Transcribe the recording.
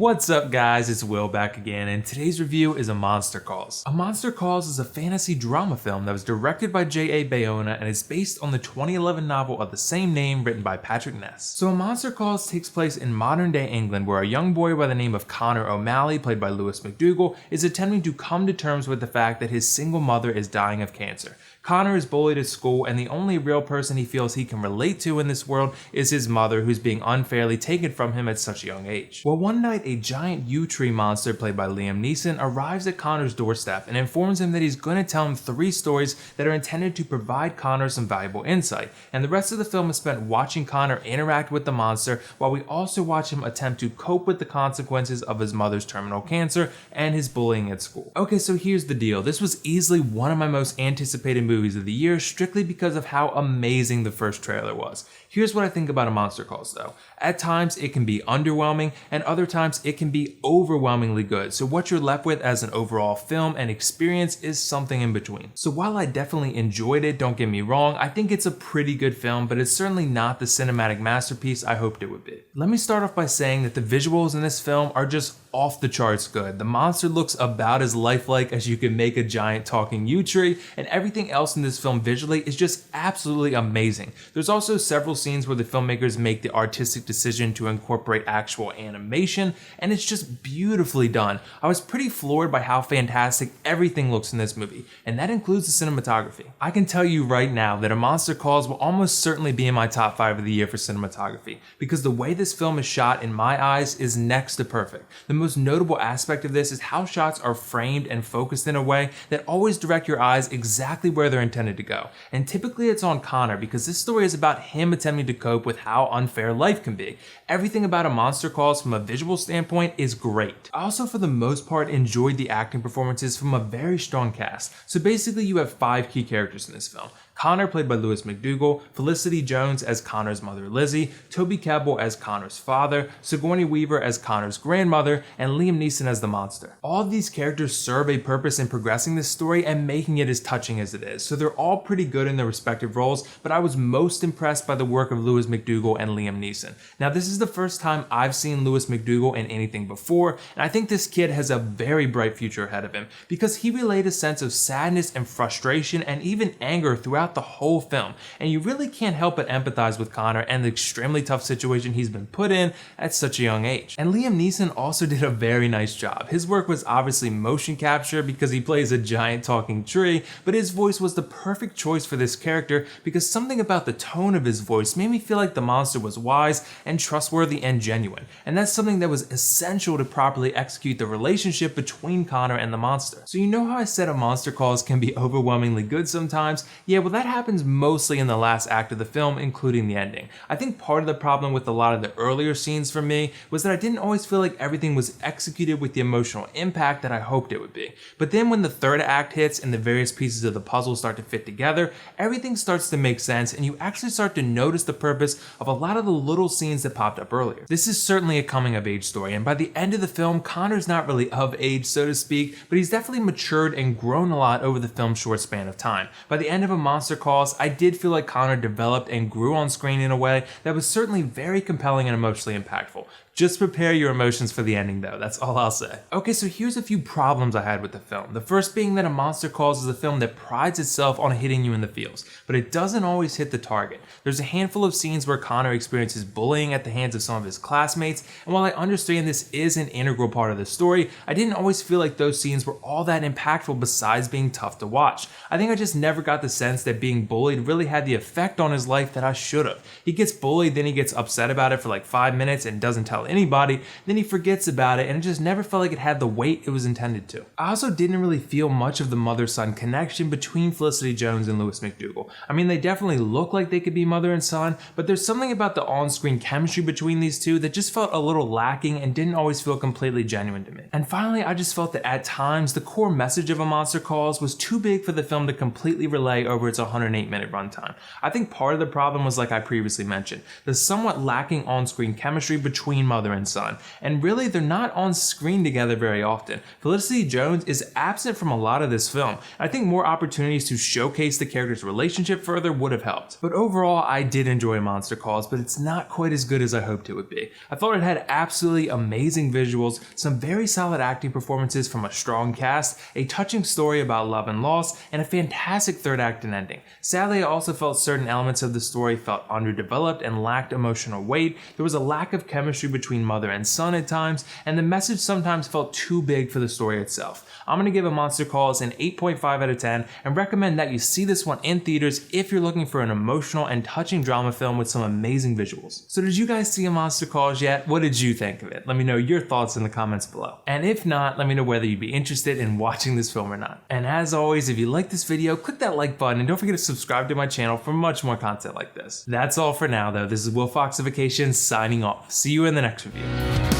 What's up guys, it's Will back again, and today's review is A Monster Calls. A Monster Calls is a fantasy drama film that was directed by J.A. Bayona and is based on the 2011 novel of the same name written by Patrick Ness. So A Monster Calls takes place in modern day England where a young boy by the name of Connor O'Malley, played by Lewis MacDougall, is attempting to come to terms with the fact that his single mother is dying of cancer. Connor is bullied at school, and the only real person he feels he can relate to in this world is his mother, who's being unfairly taken from him at such a young age. Well, one night, a giant yew tree monster played by Liam Neeson arrives at Connor's doorstep and informs him that he's going to tell him 3 stories that are intended to provide Connor some valuable insight, and the rest of the film is spent watching Connor interact with the monster while we also watch him attempt to cope with the consequences of his mother's terminal cancer and his bullying at school. Okay, so here's the deal. This was easily one of my most anticipated movies of the year strictly because of how amazing the first trailer was. Here's what I think about A Monster Calls though. At times it can be underwhelming and other times it can be overwhelmingly good. So what you're left with as an overall film and experience is something in between. So while I definitely enjoyed it, don't get me wrong, I think it's a pretty good film, but it's certainly not the cinematic masterpiece I hoped it would be. Let me start off by saying that the visuals in this film are just off the charts good. The monster looks about as lifelike as you can make a giant talking yew tree, and everything else in this film visually is just absolutely amazing. There's also several scenes where the filmmakers make the artistic decision to incorporate actual animation, and it's just beautifully done. I was pretty floored by how fantastic everything looks in this movie, and that includes the cinematography. I can tell you right now that A Monster Calls will almost certainly be in my top 5 of the year for cinematography, because the way this film is shot in my eyes is next to perfect. The most notable aspect of this is how shots are framed and focused in a way that always direct your eyes exactly where they're intended to go. And typically it's on Connor because this story is about him attempting to cope with how unfair life can be. Everything about A Monster Calls from a visual standpoint is great. I also for the most part enjoyed the acting performances from a very strong cast. So basically you have 5 key characters in this film. Connor, played by Lewis MacDougall, Felicity Jones as Connor's mother Lizzie, Toby Kebbell as Connor's father, Sigourney Weaver as Connor's grandmother, and Liam Neeson as the monster. All of these characters serve a purpose in progressing this story and making it as touching as it is, so they're all pretty good in their respective roles, but I was most impressed by the work of Lewis MacDougall and Liam Neeson. Now this is the first time I've seen Lewis MacDougall in anything before, and I think this kid has a very bright future ahead of him, because he relayed a sense of sadness and frustration and even anger throughout the whole film, and you really can't help but empathize with Connor and the extremely tough situation he's been put in at such a young age. And Liam Neeson also did a very nice job. His work was obviously motion capture because he plays a giant talking tree, but his voice was the perfect choice for this character because something about the tone of his voice made me feel like the monster was wise and trustworthy and genuine, and that's something that was essential to properly execute the relationship between Connor and the monster. So you know how I said A Monster Calls can be overwhelmingly good sometimes? Yeah, well that happens mostly in the last act of the film, including the ending. I think part of the problem with a lot of the earlier scenes for me was that I didn't always feel like everything was executed with the emotional impact that I hoped it would be. But then when the third act hits and the various pieces of the puzzle start to fit together, everything starts to make sense and you actually start to notice the purpose of a lot of the little scenes that popped up earlier. This is certainly a coming of age story, and by the end of the film, Connor's not really of age, so to speak, but he's definitely matured and grown a lot over the film's short span of time. By the end of A Monster Calls, I did feel like Connor developed and grew on screen in a way that was certainly very compelling and emotionally impactful. Just prepare your emotions for the ending though, that's all I'll say. Okay, so here's a few problems I had with the film. The first being that A Monster Calls is a film that prides itself on hitting you in the feels, but it doesn't always hit the target. There's a handful of scenes where Connor experiences bullying at the hands of some of his classmates, and while I understand this is an integral part of the story, I didn't always feel like those scenes were all that impactful besides being tough to watch. I think I just never got the sense that being bullied really had the effect on his life that I should have. He gets bullied, then he gets upset about it for like 5 minutes and doesn't tell anybody, then he forgets about it, and it just never felt like it had the weight it was intended to. I also didn't really feel much of the mother-son connection between Felicity Jones and Lewis MacDougall. I mean, they definitely look like they could be mother and son, but there's something about the on-screen chemistry between these two that just felt a little lacking and didn't always feel completely genuine to me. And finally, I just felt that at times the core message of A Monster Calls was too big for the film to completely relay over its 108-minute runtime. I think part of the problem was, like I previously mentioned, the somewhat lacking on-screen chemistry between mother and son, and really they're not on screen together very often. Felicity Jones is absent from a lot of this film. I think more opportunities to showcase the characters' relationship further would have helped. But overall, I did enjoy Monster Calls, but it's not quite as good as I hoped it would be. I thought it had absolutely amazing visuals, some very solid acting performances from a strong cast, a touching story about love and loss, and a fantastic third act and ending. Sadly, I also felt certain elements of the story felt underdeveloped and lacked emotional weight. There was a lack of chemistry between mother and son at times, and the message sometimes felt too big for the story itself. I'm going to give A Monster Calls an 8.5 out of 10 and recommend that you see this one in theaters if you're looking for an emotional and touching drama film with some amazing visuals. So did you guys see A Monster Calls yet? What did you think of it? Let me know your thoughts in the comments below. And if not, let me know whether you'd be interested in watching this film or not. And as always, if you like this video, click that like button and don't forget to subscribe to my channel for much more content like this. That's all for now though. This is WillFoxification signing off. See you in the next review.